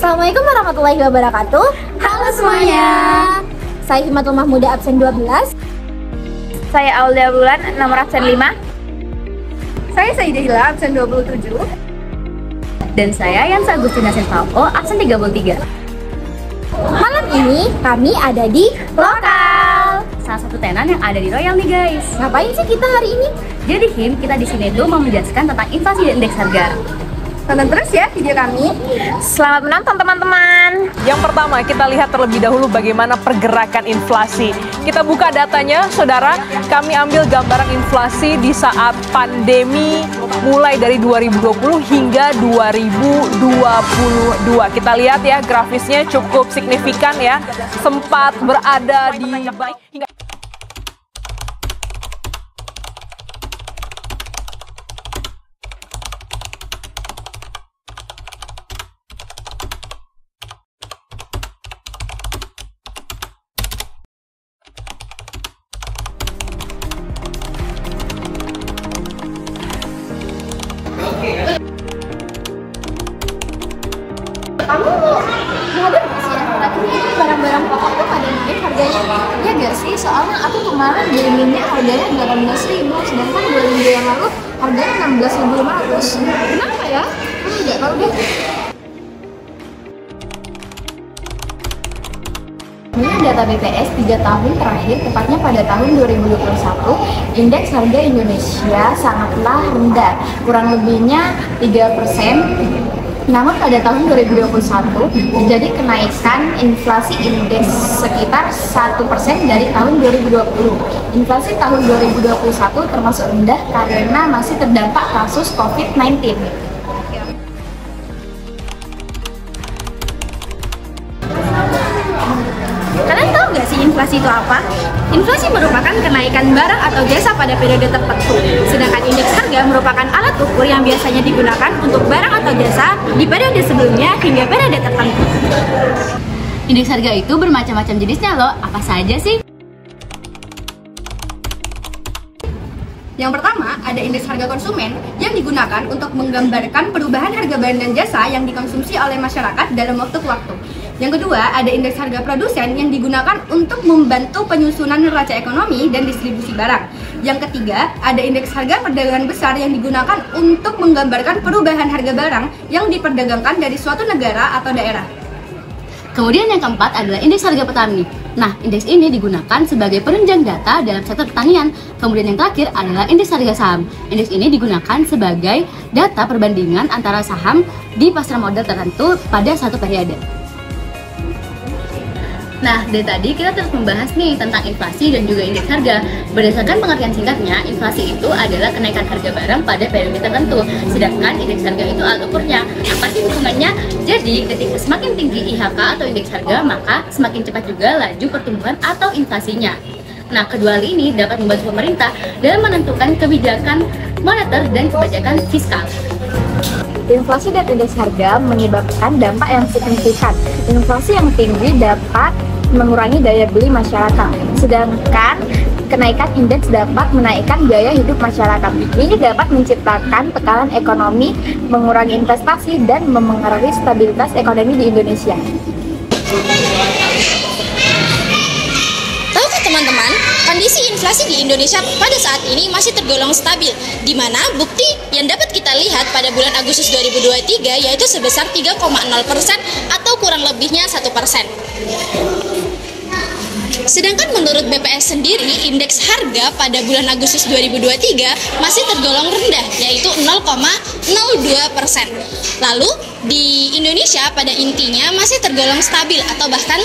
Assalamualaikum warahmatullahi wabarakatuh. Halo semuanya. Saya Himatul Mahmuda absen 12. Saya Aulia Bulan nomor absen 5. Saya Saidah Hila absen 27. Dan saya Yansa Agustina Senfalco absen 33. Malam ini kami ada di lokal, Salah satu tenan yang ada di Royal nih guys. Ngapain sih kita hari ini? Jadi kita di sini tuh mau menjelaskan tentang inflasi dan indeks harga. Tonton terus ya video kami. Selamat menonton teman-teman. Yang pertama, kita lihat terlebih dahulu bagaimana pergerakan inflasi. Kita buka datanya, saudara. Kami ambil gambaran inflasi di saat pandemi mulai dari 2020 hingga 2022. Kita lihat ya, grafisnya cukup signifikan ya. Sempat berada di baik hingga Kamu nyadar gak sih tadi barang-barang pokok tuh pada naik harganya? Ya gak sih? Soalnya aku kemarin belinya harganya 18.000, sedangkan 2 minggu yang lalu harganya 16.500. Kenapa ya? Nggak tahu deh. Menurut data BPS 3 tahun terakhir, tepatnya pada tahun 2021, indeks harga Indonesia sangatlah rendah, kurang lebihnya 3%. Namun pada tahun 2021 terjadi kenaikan inflasi indeks sekitar 1% dari tahun 2020. Inflasi tahun 2021 termasuk rendah karena masih terdampak kasus COVID-19. Kalian tahu nggak sih inflasi itu apa? Inflasi merupakan kenaikan barang atau jasa pada periode tertentu. Sedangkan indeks harga merupakan alat ukur yang biasanya digunakan untuk barang atau jasa di periode sebelumnya hingga periode tertentu. Indeks harga itu bermacam-macam jenisnya loh. Apa saja sih? Yang pertama, ada indeks harga konsumen yang digunakan untuk menggambarkan perubahan harga barang dan jasa yang dikonsumsi oleh masyarakat dalam waktu ke waktu. Yang kedua, ada indeks harga produsen yang digunakan untuk membantu penyusunan neraca ekonomi dan distribusi barang. Yang ketiga, ada indeks harga perdagangan besar yang digunakan untuk menggambarkan perubahan harga barang yang diperdagangkan dari suatu negara atau daerah. Kemudian yang keempat adalah indeks harga petani. Nah, indeks ini digunakan sebagai penunjang data dalam sektor pertanian. Kemudian yang terakhir adalah indeks harga saham. Indeks ini digunakan sebagai data perbandingan antara saham di pasar modal tertentu pada satu periode. Nah, dari tadi kita terus membahas nih tentang inflasi dan juga indeks harga. Berdasarkan pengertian singkatnya, inflasi itu adalah kenaikan harga barang pada periode tertentu. Sedangkan indeks harga itu alat ukurnya. Apa sih hubungannya? Jadi, ketika semakin tinggi IHK atau indeks harga, maka semakin cepat juga laju pertumbuhan atau inflasinya. Nah, kedua hal ini dapat membantu pemerintah dalam menentukan kebijakan moneter dan kebijakan fiskal. Inflasi dan indeks harga menyebabkan dampak yang signifikan. Inflasi yang tinggi dapat mengurangi daya beli masyarakat, sedangkan kenaikan indeks dapat menaikkan biaya hidup masyarakat. Ini dapat menciptakan tekanan ekonomi, mengurangi investasi, dan memengaruhi stabilitas ekonomi di Indonesia. Tahukah teman-teman, kondisi inflasi di Indonesia pada saat ini masih tergolong stabil, di mana bukti yang dapat kita lihat pada bulan Agustus 2023 yaitu sebesar 3,0% atau kurang lebihnya 1%. Sedangkan menurut BPS sendiri, indeks harga pada bulan Agustus 2023 masih tergolong rendah, yaitu 0,02%. Lalu di Indonesia pada intinya masih tergolong stabil atau bahkan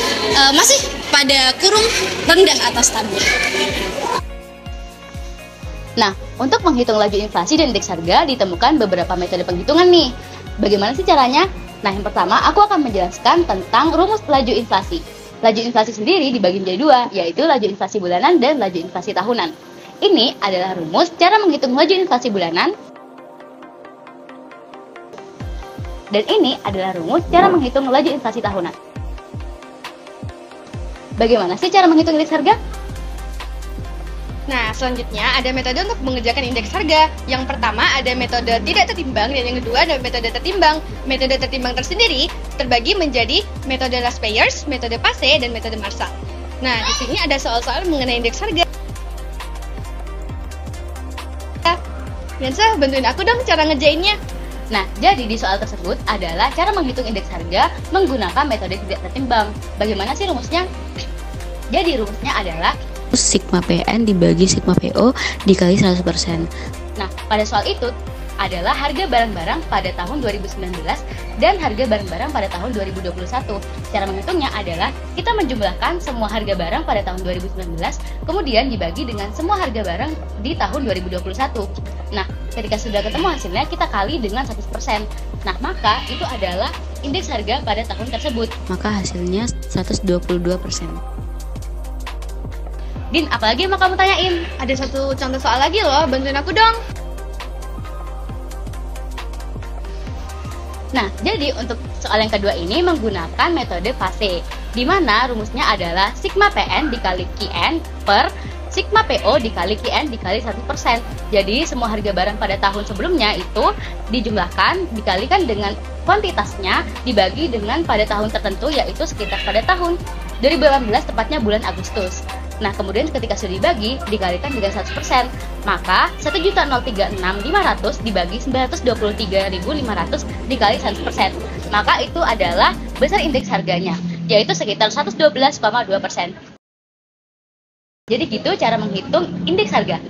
masih pada kurung rendah atau stabil. Nah, untuk menghitung laju inflasi dan indeks harga ditemukan beberapa metode penghitungan nih. Bagaimana sih caranya? Nah, yang pertama aku akan menjelaskan tentang rumus laju inflasi. Laju inflasi sendiri dibagi menjadi dua, yaitu laju inflasi bulanan dan laju inflasi tahunan. Ini adalah rumus cara menghitung laju inflasi bulanan. Dan ini adalah rumus cara menghitung laju inflasi tahunan. Bagaimana sih cara menghitung indeks harga? Nah, selanjutnya ada metode untuk mengerjakan indeks harga. Yang pertama ada metode tidak tertimbang dan yang kedua ada metode tertimbang. Metode tertimbang tersendiri terbagi menjadi metode last payers, metode Pace, dan metode Marshall. Nah, di sini ada soal-soal mengenai indeks harga. Yansa, bantuin aku dong cara ngerjainnya. Nah, jadi di soal tersebut adalah cara menghitung indeks harga menggunakan metode tidak tertimbang. Bagaimana sih rumusnya? Jadi rumusnya adalah sigma PN dibagi sigma PO dikali 100%. Nah, pada soal itu adalah harga barang-barang pada tahun 2019 dan harga barang-barang pada tahun 2021. Cara menghitungnya adalah kita menjumlahkan semua harga barang pada tahun 2019 kemudian dibagi dengan semua harga barang di tahun 2021. Nah, ketika sudah ketemu hasilnya kita kali dengan 100%. Nah, maka itu adalah indeks harga pada tahun tersebut. Maka hasilnya 122%. Din, apalagi yang mau kamu tanyain? Ada satu contoh soal lagi loh, bantuin aku dong. Nah, jadi untuk soal yang kedua ini menggunakan metode Pace, di mana rumusnya adalah sigma PN dikali QN per sigma PO dikali QN dikali 1%. Jadi semua harga barang pada tahun sebelumnya itu dijumlahkan, dikalikan dengan kuantitasnya, dibagi dengan pada tahun tertentu, yaitu sekitar pada tahun 2018, tepatnya bulan Agustus. Nah, kemudian ketika sudah dibagi, dikalikan dengan 100%, maka 1.036.500 dibagi 923.500 dikali 100%. Maka itu adalah besar indeks harganya, yaitu sekitar 112,2%. Jadi gitu cara menghitung indeks harga.